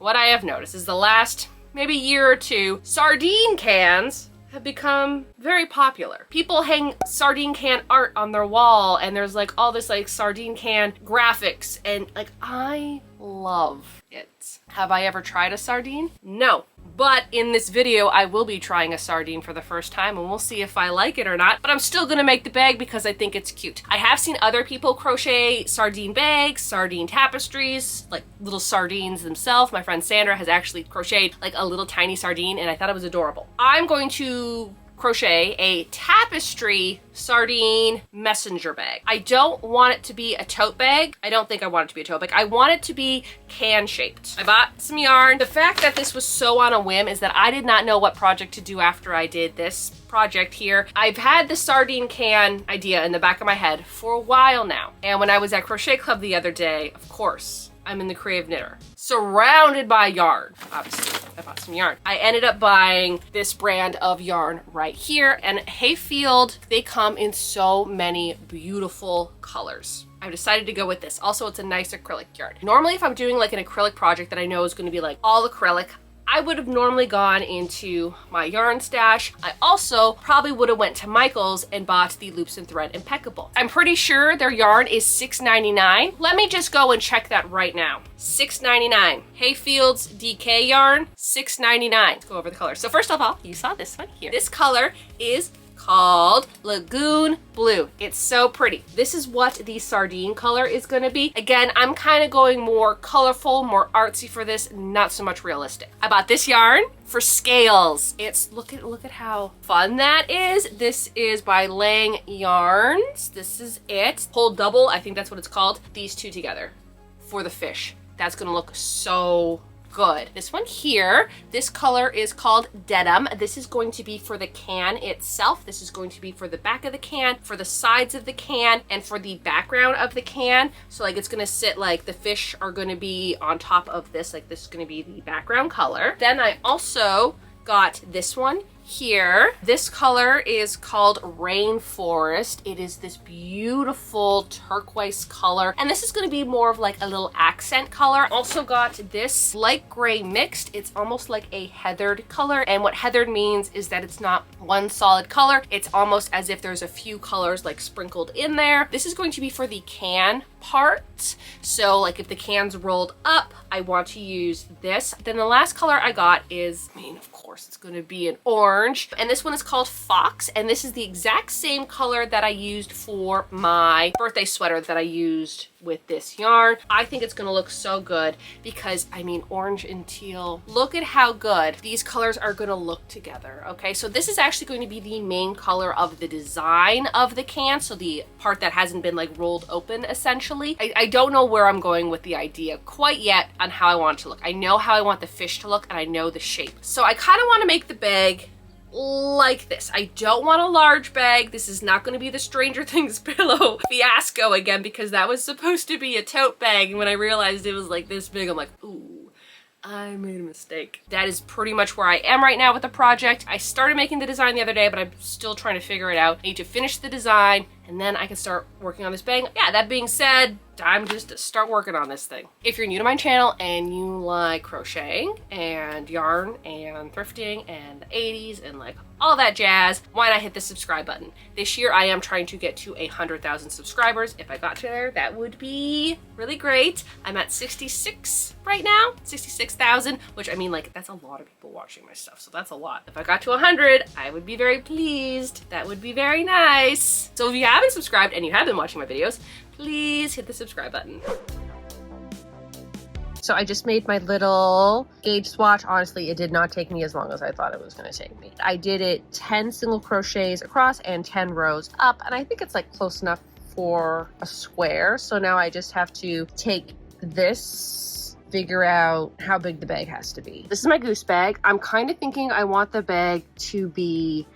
what I have noticed is the last maybe year or two, sardine cans have become very popular. People hang sardine can art on their wall, and there's like all this like sardine can graphics, and like I love it. Have I ever tried a sardine? No. But in this video, I will be trying a sardine for the first time, and we'll see if I like it or not. But I'm still gonna make the bag because I think it's cute. I have seen other people crochet sardine bags, sardine tapestries, like little sardines themselves. My friend Sandra has actually crocheted like a little tiny sardine, and I thought it was adorable. I'm going to crochet a tapestry sardine messenger bag. I don't want it to be a tote bag. I don't think I want it to be a tote bag. I want it to be can shaped. I bought some yarn. The fact that this was so on a whim is that I did not know what project to do after I did this project here. I've had the sardine can idea in the back of my head for a while now. And when I was at Crochet Club the other day, of course, I'm in the Creative Knitter, surrounded by yarn. Obviously, I bought some yarn. I ended up buying this brand of yarn right here, and Hayfield, they come in so many beautiful colors. I've decided to go with this. Also, it's a nice acrylic yarn. Normally, if I'm doing like an acrylic project that I know is going to be like all acrylic, I would have normally gone into my yarn stash. I also probably would have went to Michael's and bought the Loops and Thread Impeccable. I'm pretty sure their yarn is $6.99. Let me just go and check that right now. $6.99. Hayfield's DK yarn, $6.99. Let's go over the colors. So first of all, you saw this one here. This color is called Lagoon Blue. It's so pretty. This is what the sardine color is gonna be. Again, I'm kind of going more colorful, more artsy for this, not so much realistic. I bought this yarn for scales. It's, look at how fun that is. This is by Lang Yarns. This is it. Pull double, I think that's what it's called. These two together for the fish. That's gonna look so good. This one here, this color is called Denim. This is going to be for the can itself. This is going to be for the back of the can, for the sides of the can, and for the background of the can. So like it's gonna sit like the fish are gonna be on top of this, like this is gonna be the background color. Then I also got this one here. This color is called Rainforest. It is this beautiful turquoise color, and this is going to be more of like a little accent color. Also got this light gray mixed. It's almost like a heathered color, and what heathered means is that it's not one solid color. It's almost as if there's a few colors like sprinkled in there. This is going to be for the can part. So like if the can's rolled up, I want to use this. Then the last color I got is, I mean, of course it's going to be an orange, and this one is called Fox, and this is the exact same color that I used for my birthday sweater that I used with this yarn. I think it's gonna look so good because, I mean, orange and teal, look at how good these colors are gonna look together. Okay, so this is actually going to be the main color of the design of the can, so the part that hasn't been like rolled open essentially. I don't know where I'm going with the idea quite yet on how I want it to look. I know how I want the fish to look, and I know the shape. So I kind of want to make the bag like this. I don't want a large bag. This is not going to be the Stranger Things pillow fiasco again, because that was supposed to be a tote bag, and when I realized it was like this big, I'm like, ooh, I made a mistake. That is pretty much where I am right now with the project. I started making the design the other day, but I'm still trying to figure it out. I need to finish the design, and then I can start working on this bag. Yeah, that being said, time just to start working on this thing. If you're new to my channel and you like crocheting and yarn and thrifting and the 80s and like all that jazz, why not hit the subscribe button? This year I am trying to get to 100,000 subscribers. If I got to there, that would be really great. I'm at 66 right now, 66,000, which, I mean, like, that's a lot of people watching my stuff, so that's a lot. If I got to 100, I would be very pleased. That would be very nice. So if you haven't subscribed and you have been watching my videos, please hit the subscribe button. So I just made my little gauge swatch. Honestly, it did not take me as long as I thought it was going to take me. I did it 10 single crochets across and 10 rows up, and I think it's like close enough for a square. So now I just have to take this, figure out how big the bag has to be. This is my goose bag. I'm kind of thinking I want the bag to be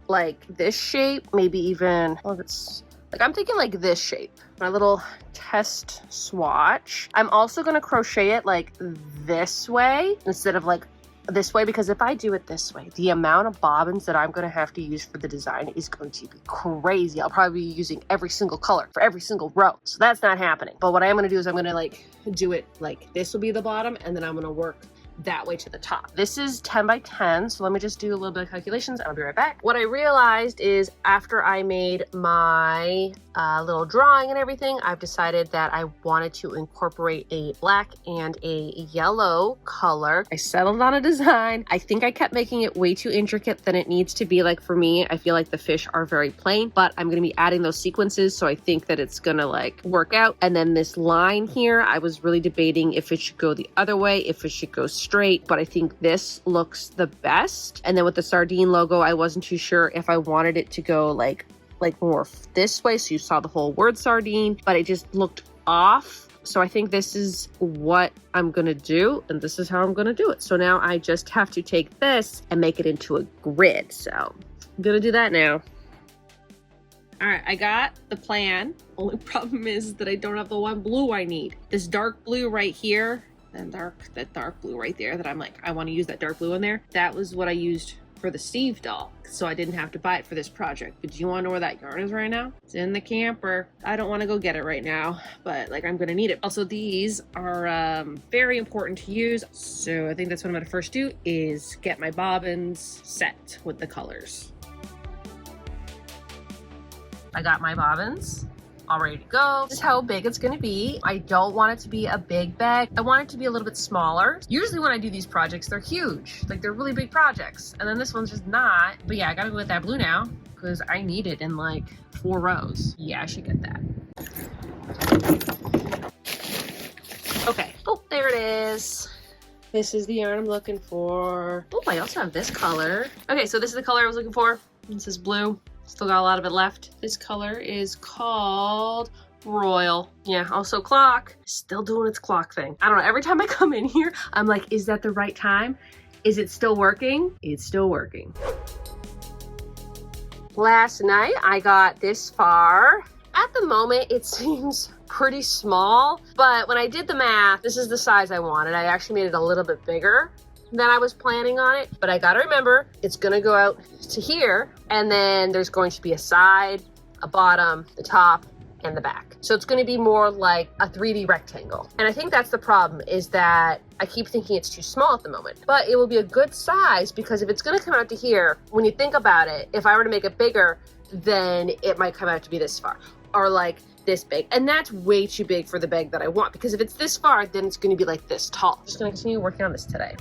like this shape, maybe even, well, it's like, I'm thinking like this shape. My little test swatch. I'm also gonna crochet it like this way instead of like this way, because if I do it this way, the amount of bobbins that I'm going to have to use for the design is going to be crazy. I'll probably be using every single color for every single row. So that's not happening. But what I am going to do is I'm going to like do it like this will be the bottom, and then I'm going to work that way to the top. This is 10 by 10, so let me just do a little bit of calculations and I'll be right back. What I realized is after I made my little drawing and everything, I've decided that I wanted to incorporate a black and a yellow color. I settled on a design. I think I kept making it way too intricate than it needs to be. Like for me, I feel like the fish are very plain, but I'm gonna be adding those sequences, so I think that it's gonna like work out. And then this line here, I was really debating if it should go the other way, if it should go straight, but I think this looks the best. And then with the sardine logo, I wasn't too sure if I wanted it to go like more this way, so you saw the whole word sardine, but it just looked off. So I think this is what I'm gonna do, and this is how I'm gonna do it. So now I just have to take this and make it into a grid. So I'm gonna do that now. All right, I got the plan. Only problem is that I don't have the one blue I need. This dark blue right here, and that dark blue right there that I'm like, I want to use that dark blue in there. That was what I used for the Steve doll, so I didn't have to buy it for this project. But do you want to know where that yarn is right now? It's in the camper. I don't want to go get it right now, but like I'm gonna need it. Also, these are very important to use, so I think that's what I'm gonna first do, is get my bobbins set with the colors. I got my bobbins all ready to go. This is how big it's gonna be. I don't want it to be a big bag. I want it to be a little bit smaller. Usually when I do these projects, they're huge. Like they're really big projects. And then this one's just not. But yeah, I gotta go with that blue now because I need it in like 4 rows. Yeah, I should get that. Okay. Oh, there it is. This is the yarn I'm looking for. Oh, I also have this color. Okay, so this is the color I was looking for. This is blue. Still got a lot of it left. This color is called Royal. Yeah, also clock. Still doing its clock thing. I don't know, every time I come in here, I'm like, is that the right time? Is it still working? It's still working. Last night, I got this far. At the moment, it seems pretty small, but when I did the math, this is the size I wanted. I actually made it a little bit bigger than I was planning on it, but I gotta remember it's gonna go out to here, and then there's going to be a side, a bottom, the top, and the back. So it's gonna be more like a 3D rectangle. And I think that's the problem, is that I keep thinking it's too small at the moment, but it will be a good size, because if it's gonna come out to here, when you think about it, if I were to make it bigger, then it might come out to be this far, or like this big, and that's way too big for the bag that I want, because if it's this far, then it's gonna be like this tall. I'm just gonna continue working on this today.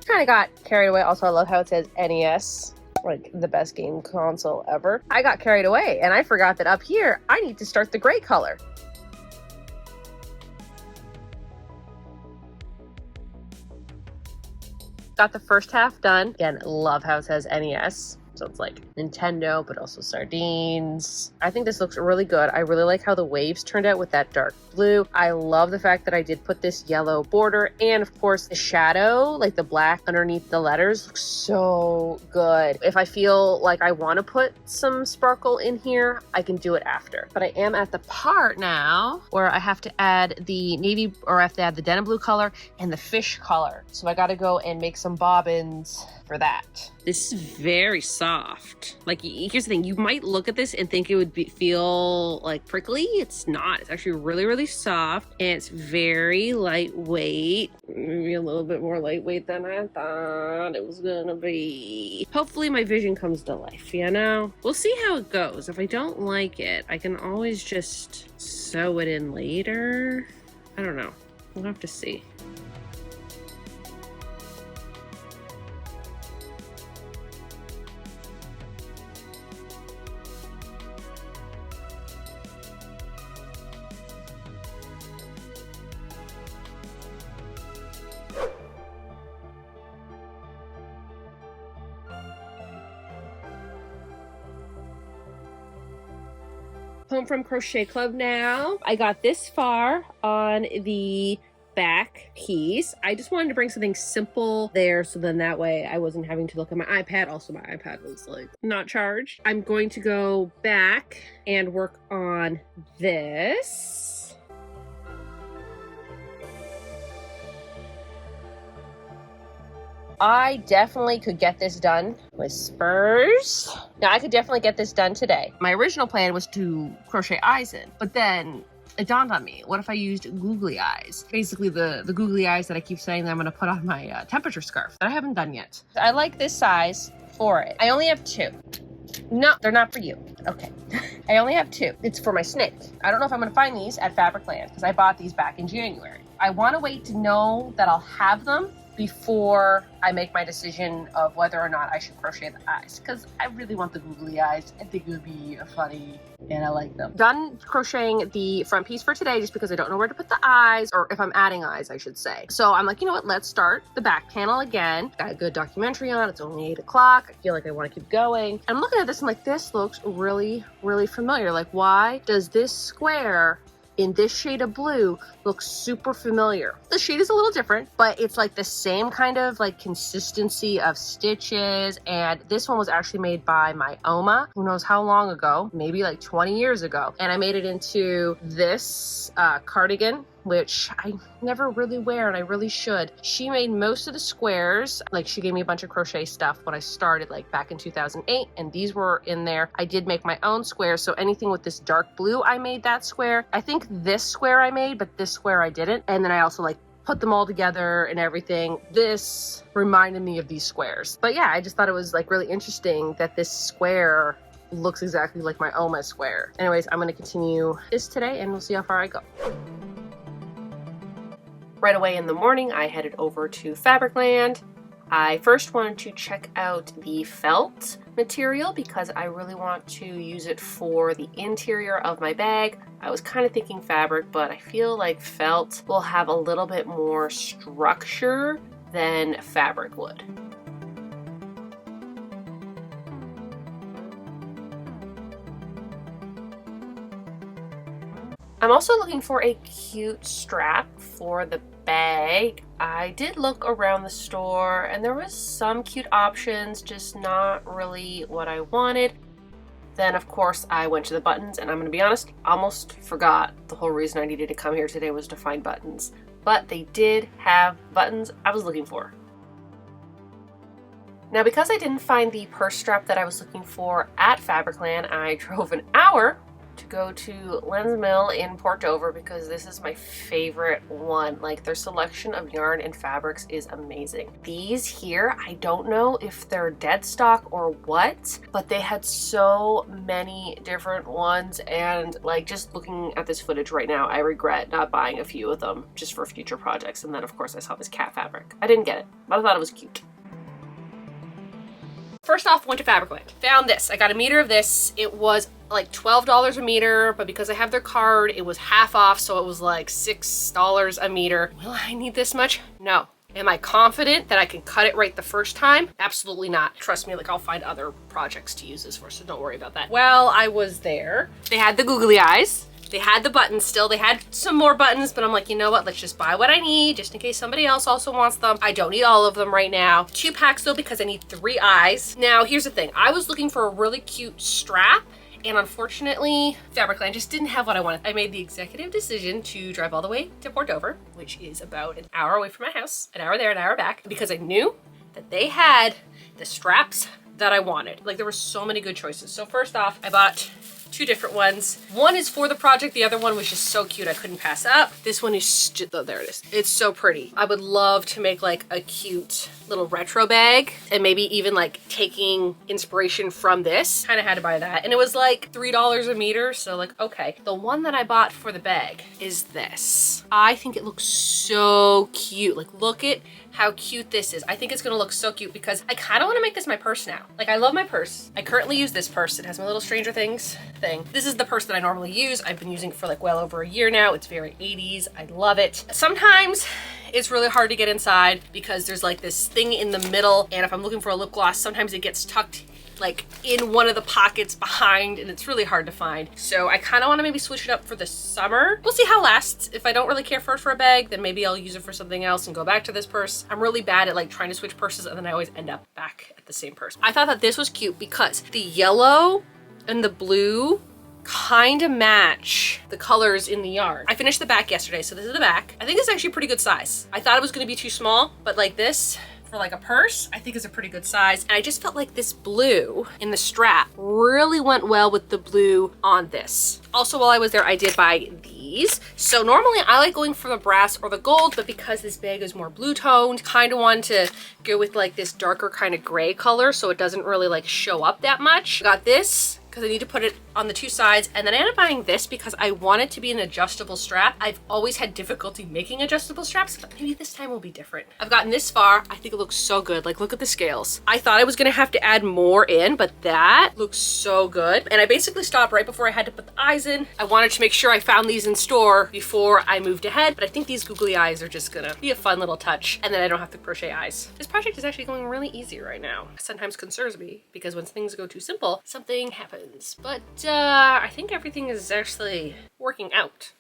Kind of got carried away. Also, I love how it says NES, like the best game console ever. I got carried away and I forgot that up here I need to start the gray color. Got the first half done. Again, love how it says NES. So it's like Nintendo, but also sardines. I think this looks really good. I really like how the waves turned out with that dark blue. I love the fact that I did put this yellow border, and of course the shadow, like the black underneath the letters, looks so good. If I feel like I want to put some sparkle in here, I can do it after. But I am at the part now where I have to add the navy, or I have to add the denim blue color and the fish color. So I got to go and make some bobbins for that. This is very soft. Like, here's the thing, you might look at this and think it would feel like prickly. It's not. It's actually really, really soft, and it's very lightweight. Maybe a little bit more lightweight than I thought it was gonna be. Hopefully my vision comes to life, you know? We'll see how it goes. If I don't like it, I can always just sew it in later. I don't know. We'll have to see. Home from Crochet Club now. I got this far on the back piece. I just wanted to bring something simple there, so then that way I wasn't having to look at my iPad. Also, my iPad was like not charged. I'm going to go back and work on this. I definitely could get this done. Whispers. Now I could definitely get this done today. My original plan was to crochet eyes in, but then it dawned on me, what if I used googly eyes? Basically the googly eyes that I keep saying that I'm gonna put on my temperature scarf that I haven't done yet. I like this size for it. I only have 2. No, they're not for you. Okay. I only have 2. It's for my snake. I don't know if I'm gonna find these at Fabricland because I bought these back in January. I wanna wait to know that I'll have them before I make my decision of whether or not I should crochet the eyes, because I really want the googly eyes. I think it would be funny and I like them. Done crocheting the front piece for today just because I don't know where to put the eyes, or if I'm adding eyes, I should say. So I'm like, you know what, let's start the back panel again. Got a good documentary on, it's only 8 o'clock. I feel like I want to keep going. I'm looking at this, I'm like, this looks really, really familiar. Like, why does this square in this shade of blue looks super familiar? The shade is a little different, but it's like the same kind of like consistency of stitches. And this one was actually made by my Oma, who knows how long ago, maybe like 20 years ago. And I made it into this cardigan, which I never really wear and I really should. She made most of the squares. Like, she gave me a bunch of crochet stuff when I started, like back in 2008, and these were in there. I did make my own squares, so anything with this dark blue, I made that square. I think this square I made, but this square I didn't. And then I also like put them all together and everything. This reminded me of these squares. But yeah, I just thought it was like really interesting that this square looks exactly like my Oma square. Anyways, I'm gonna continue this today and we'll see how far I go. Right away in the morning, I headed over to Fabricland. I first wanted to check out the felt material because I really want to use it for the interior of my bag. I was kind of thinking fabric, but I feel like felt will have a little bit more structure than fabric would. I'm also looking for a cute strap for the bag. I did look around the store and there was some cute options, just not really what I wanted. Then of course I went to the buttons, and I'm gonna be honest, almost forgot the whole reason I needed to come here today was to find buttons. But they did have buttons I was looking for. Now, because I didn't find the purse strap that I was looking for at Fabricland, I drove an hour to go to Len's Mill in Port Dover because this is my favorite one. Like, their selection of yarn and fabrics is amazing. These here, I don't know if they're dead stock or what, but they had so many different ones, and like, just looking at this footage right now, I regret not buying a few of them just for future projects. And then of course I saw this cat fabric. I didn't get it, but I thought it was cute. First off, went to Fabricland. Found this. I got a meter of this. It was like $12 a meter, but because I have their card, it was half off, so it was like $6 a meter. Will I need this much? No. Am I confident that I can cut it right the first time? Absolutely not. Trust me, like, I'll find other projects to use this for, so don't worry about that. Well, I was there. They had the googly eyes. They had the buttons still. They had some more buttons, but I'm like, you know what? Let's just buy what I need just in case somebody else also wants them. I don't need all of them right now. 2 packs though, because I need 3 eyes. Now, here's the thing. I was looking for a really cute strap, and unfortunately, Fabricland just didn't have what I wanted. I made the executive decision to drive all the way to Port Dover, which is about an hour away from my house, an hour there, an hour back, because I knew that they had the straps that I wanted. Like, there were so many good choices. So first off, I bought 2 different ones. One is for the project. The other one was just so cute. I couldn't pass up. This one is just, oh, there it is. It's so pretty. I would love to make like a cute little retro bag, and maybe even like taking inspiration from this. Kind of had to buy that. And it was like $3 a meter. So like, okay. The one that I bought for the bag is this. I think it looks so cute. Like, look at how cute this is. I think it's gonna look so cute because I kind of want to make this my purse now. Like, I love my purse. I currently use this purse. It has my little Stranger Things thing. This is the purse that I normally use. I've been using it for like well over a year now. It's very 80s. I love it. Sometimes it's really hard to get inside because there's like this thing in the middle, and if I'm looking for a lip gloss, sometimes it gets tucked like in one of the pockets behind, and it's really hard to find. So I kind of want to maybe switch it up for the summer. We'll see how it lasts. If I don't really care for it for a bag, then maybe I'll use it for something else and go back to this purse. I'm really bad at like trying to switch purses, and then I always end up back at the same purse. I thought that this was cute because the yellow and the blue kind of match the colors in the yarn. I finished the back yesterday, so this is the back. I think it's actually a pretty good size. I thought it was going to be too small, but like this for like a purse, I think is a pretty good size. And I just felt like this blue in the strap really went well with the blue on this. Also, while I was there, I did buy these. So normally I like going for the brass or the gold, but because this bag is more blue toned, kind of wanted to go with like this darker kind of gray color so it doesn't really like show up that much. Got this because I need to put it on the two sides. And then I ended up buying this because I want it to be an adjustable strap. I've always had difficulty making adjustable straps, but maybe this time will be different. I've gotten this far. I think it looks so good. Like, look at the scales. I thought I was gonna have to add more in, but that looks so good. And I basically stopped right before I had to put the eyes in. I wanted to make sure I found these in store before I moved ahead, but I think these googly eyes are just gonna be a fun little touch, and then I don't have to crochet eyes. This project is actually going really easy right now. It sometimes concerns me because when things go too simple, something happens. But I think everything is actually working out.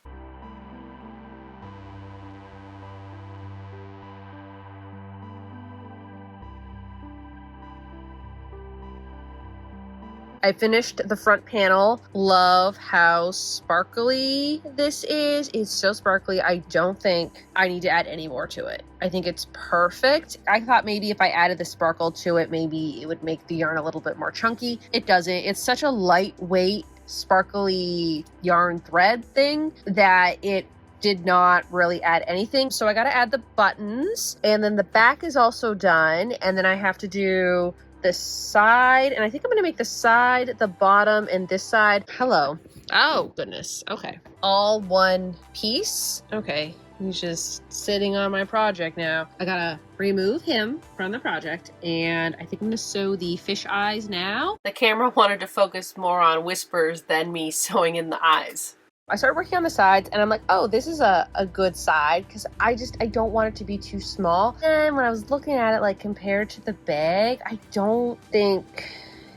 I finished the front panel. Love how sparkly this is. It's so sparkly. I don't think I need to add any more to it. I think it's perfect. I thought maybe if I added the sparkle to it, maybe it would make the yarn a little bit more chunky. It doesn't. It's such a lightweight, sparkly yarn thread thing that it did not really add anything. So I got to add the buttons, and then the back is also done. And then I have to do the side, and I think I'm gonna make the side, the bottom, and this side. Hello. Oh goodness. Okay. All one piece. Okay. He's just sitting on my project now. I gotta remove him from the project, and I think I'm gonna sew the fish eyes now. The camera wanted to focus more on whispers than me sewing in the eyes. I started working on the sides, and I'm like, oh, this is a good side because I don't want it to be too small. And when I was looking at it, like compared to the bag, I don't think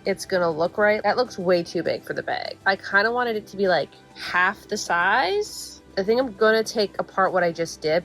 it's gonna look right. That looks way too big for the bag. I kind of wanted it to be like half the size. I think I'm gonna take apart what I just did.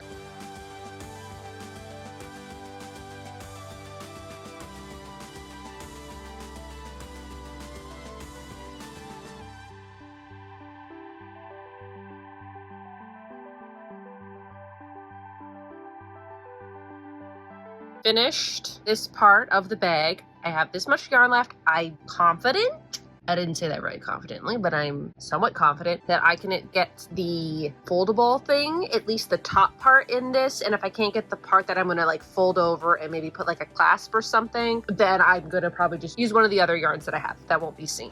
Finished this part of the bag. I have this much yarn left. I'm confident, I didn't say that very confidently, but I'm somewhat confident that I can get the foldable thing, at least the top part in this. And if I can't get the part that I'm gonna like fold over and maybe put like a clasp or something, then I'm gonna probably just use one of the other yarns that I have that won't be seen.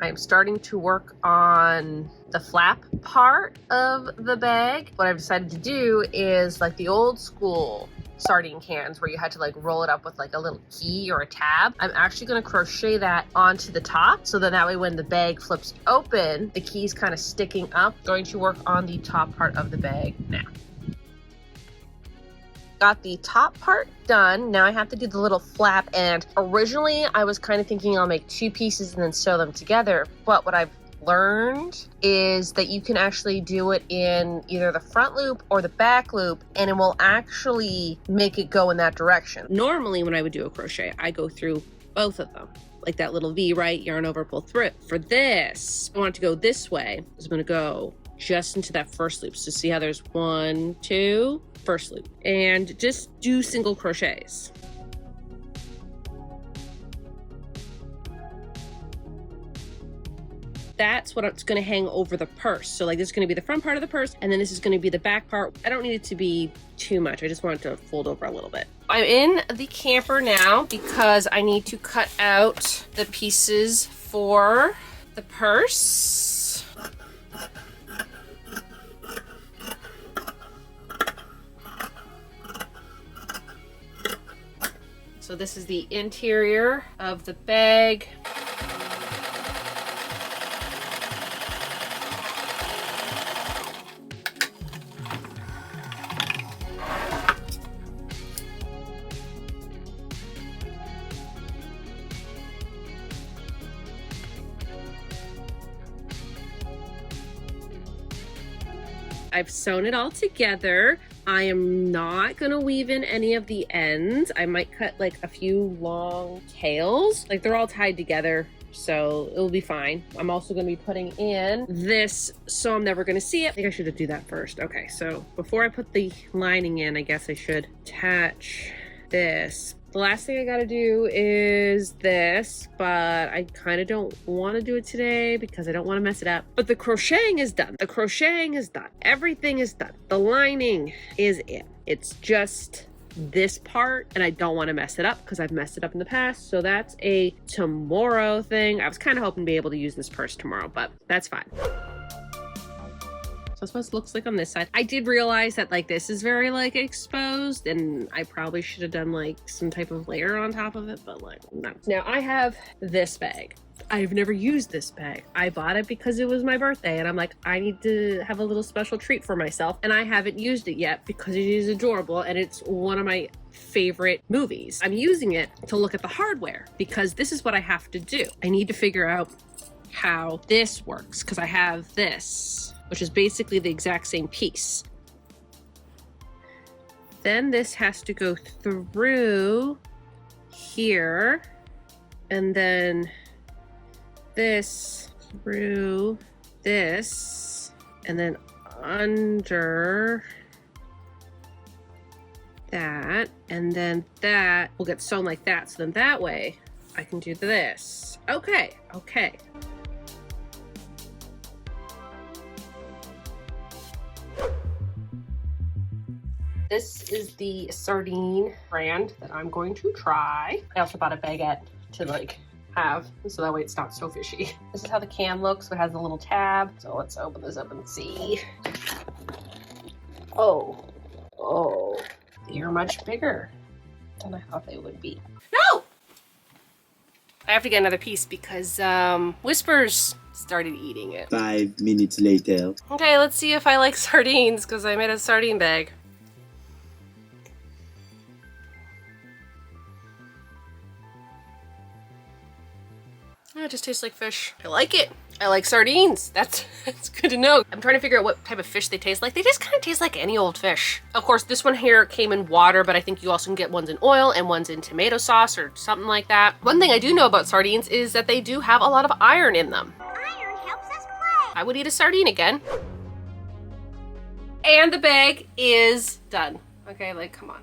I'm starting to work on the flap part of the bag. What I've decided to do is like the old school sardine cans where you had to like roll it up with like a little key or a tab. I'm actually going to crochet that onto the top, so then that way when the bag flips open, the key's kind of sticking up. Going to work on the top part of the bag now. Got the top part done. Now I have to do the little flap, and originally I was kind of thinking I'll make two pieces and then sew them together, but what I've learned is that you can actually do it in either the front loop or the back loop, and it will actually make it go in that direction. Normally when I would do a crochet, I go through both of them, like that little V, right? Yarn over, pull through it. For this, I want it to go this way. So I'm gonna go just into that first loop. So see how there's 1, 2, first loop, and just do single crochets. That's what it's going to hang over the purse. So like this is going to be the front part of the purse, and then this is going to be the back part. I don't need it to be too much. I just want it to fold over a little bit. I'm in the camper now because I need to cut out the pieces for the purse. So this is the interior of the bag. I've sewn it all together. I am not gonna weave in any of the ends. I might cut like a few long tails. Like they're all tied together, so it'll be fine. I'm also gonna be putting in this, so I'm never gonna see it. I think I should do that first. Okay, so before I put the lining in, I guess I should attach this. The last thing I gotta do is this, but I kind of don't want to do it today because I don't want to mess it up. But the crocheting is done. The crocheting is done. Everything is done. The lining is in. It's just this part, and I don't want to mess it up because I've messed it up in the past. So that's a tomorrow thing. I was kind of hoping to be able to use this purse tomorrow, but that's fine. That's what it looks like on this side. I did realize that like this is very like exposed, and I probably should have done like some type of layer on top of it, but like no. Now I have this bag. I've never used this bag. I bought it because it was my birthday, and I'm like, I need to have a little special treat for myself, and I haven't used it yet because it is adorable and it's one of my favorite movies. I'm using it to look at the hardware because this is what I have to do. I need to figure out how this works because I have this, which is basically the exact same piece. Then this has to go through here, and then this through this, and then under that, and then that will get sewn like that. So then that way I can do this. Okay, okay. This is the sardine brand that I'm going to try. I also bought a baguette to like have, so that way it's not so fishy. This is how the can looks. So it has a little tab. So let's open this up and see. Oh, they're much bigger than I thought they would be. No! I have to get another piece because Whispers started eating it. 5 minutes later. Okay, let's see if I like sardines because I made a sardine bag. It just tastes like fish. I like it. I like sardines. That's good to know. I'm trying to figure out what type of fish they taste like. They just kind of taste like any old fish. Of course, this one here came in water, but I think you also can get ones in oil and ones in tomato sauce or something like that. One thing I do know about sardines is that they do have a lot of iron in them. Iron helps us play. I would eat a sardine again. And the bag is done. Okay, like, come on.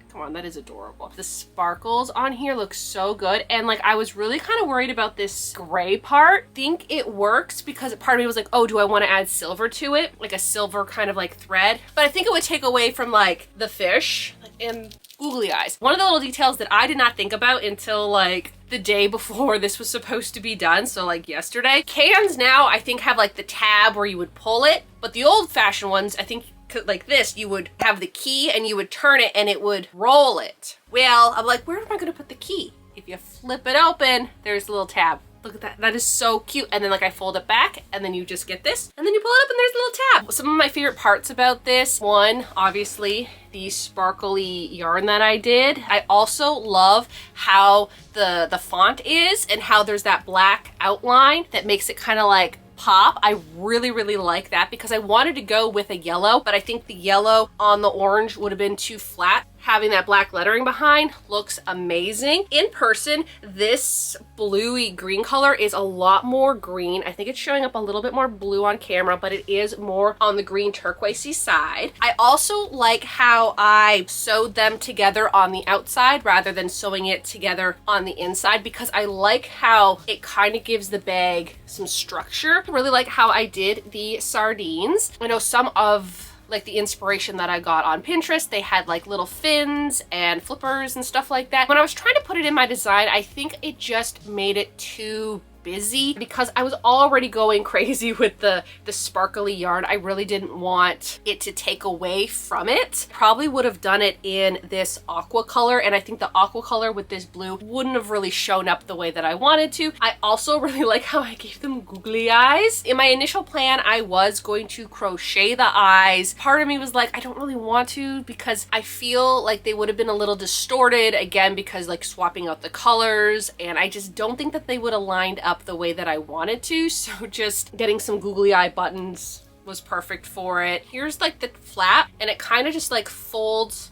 Come on, that is adorable. The sparkles on here look so good. And like, I was really kind of worried about this gray part. Think it works because part of me was like, oh, do I want to add silver to it? Like a silver kind of like thread. But I think it would take away from like the fish and googly eyes. One of the little details that I did not think about until like the day before this was supposed to be done, so like yesterday. Cans now I think have like the tab where you would pull it, but the old fashioned ones, I think like this, you would have the key and you would turn it and it would roll it. Well, I'm like, where am I gonna put the key? If you flip it open, there's a little tab. Look at that, that is so cute. And then like I fold it back and then you just get this and then you pull it up and there's a little tab. Some of my favorite parts about this, one, obviously the sparkly yarn that I did. I also love how the font is and how there's that black outline that makes it kind of like pop. I really, really like that because I wanted to go with a yellow, but I think the yellow on the orange would have been too flat. Having that black lettering behind looks amazing. In person, this bluey green color is a lot more green. I think it's showing up a little bit more blue on camera, but it is more on the green turquoisey side. I also like how I sewed them together on the outside rather than sewing it together on the inside because I like how it kind of gives the bag some structure. I really like how I did the sardines. I know some of like the inspiration that I got on Pinterest, they had like little fins and flippers and stuff like that. When I was trying to put it in my design, I think it just made it too busy because I was already going crazy with the sparkly yarn. I really didn't want it to take away from it. Probably would have done it in this aqua color, and I think the aqua color with this blue wouldn't have really shown up the way that I wanted to. I also really like how I gave them googly eyes. In my initial plan, I was going to crochet the eyes. Part of me was like, I don't really want to because I feel like they would have been a little distorted again because like swapping out the colors, and I just don't think that they would have lined up the way that I wanted to. So just getting some googly eye buttons was perfect for it. Here's like the flap, and it kind of just like folds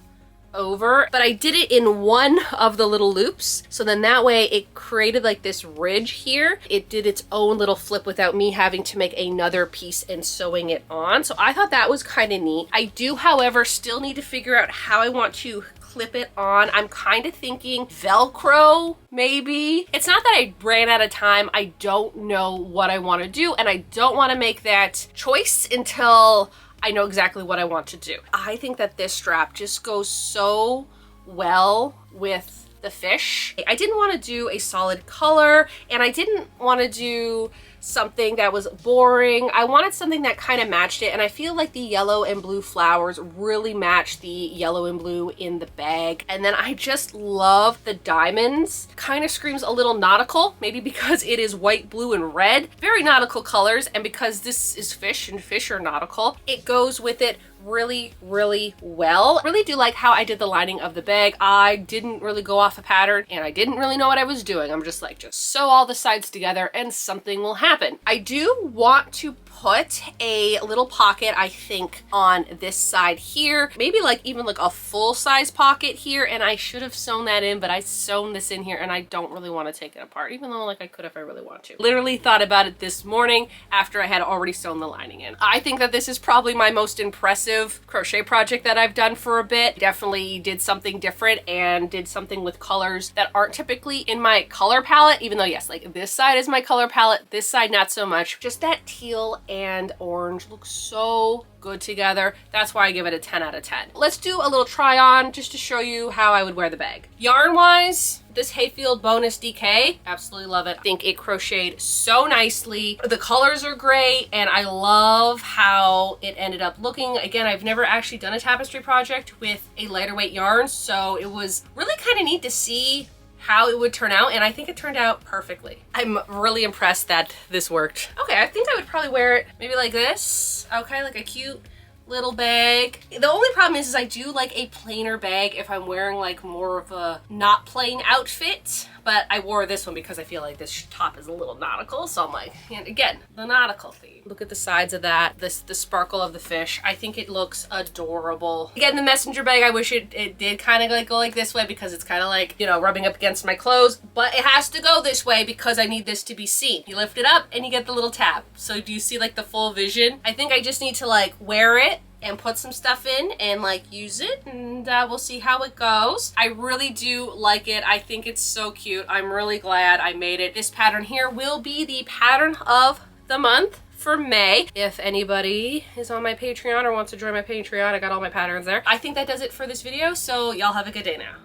over, but I did it in one of the little loops, so then that way it created like this ridge here. It did its own little flip without me having to make another piece and sewing it on, so I thought that was kind of neat. I do, however, still need to figure out how I want to clip it on. I'm kind of thinking Velcro, maybe. It's not that I ran out of time. I don't know what I want to do, and I don't want to make that choice until I know exactly what I want to do. I think that this strap just goes so well with the fish. I didn't want to do a solid color, and I didn't want to do something that was boring. I wanted something that kind of matched it, and I feel like the yellow and blue flowers really match the yellow and blue in the bag. And then I just love the diamonds. Kind of screams a little nautical, maybe because it is white, blue, and red. Very nautical colors, and because this is fish and fish are nautical, it goes with it really, really well. I really do like how I did the lining of the bag. I didn't really go off a pattern, and I didn't really know what I was doing. I'm just like, just sew all the sides together and something will happen. I do want to put a little pocket, I think, on this side here. Maybe like even like a full-size pocket here, and I should have sewn that in, but I sewn this in here and I don't really want to take it apart, even though like I could if I really want to. Literally thought about it this morning after I had already sewn the lining in. I think that this is probably my most impressive crochet project that I've done for a bit. Definitely did something different and did something with colors that aren't typically in my color palette, even though yes, like this side is my color palette, this side not so much. Just that teal and orange looks so good together. That's why I give it a 10 out of 10. Let's do a little try on just to show you how I would wear the bag. Yarn wise, this Hayfield bonus DK, absolutely love it. I think it crocheted so nicely. The colors are great, and I love how it ended up looking. Again, I've never actually done a tapestry project with a lighter weight yarn, so it was really kind of neat to see how it would turn out, and I think it turned out perfectly. I'm really impressed that this worked. Okay, I think I would probably wear it maybe like this. Okay, like a cute little bag. The only problem is I do like a plainer bag if I'm wearing like more of a not plain outfit, but I wore this one because I feel like this top is a little nautical, so I'm like, and again, the nautical theme. Look at the sides of that, the sparkle of the fish. I think it looks adorable. Again, the messenger bag, I wish it did kind of like go like this way because it's kind of like, you know, rubbing up against my clothes, but it has to go this way because I need this to be seen. You lift it up and you get the little tab. So do you see like the full vision? I think I just need to like wear it and put some stuff in and like use it, and we'll see how it goes. I really do like it. I think it's so cute. I'm really glad I made it. This pattern here will be the pattern of the month for May. If anybody is on my Patreon or wants to join my Patreon, I got all my patterns there. I think that does it for this video, so y'all have a good day now.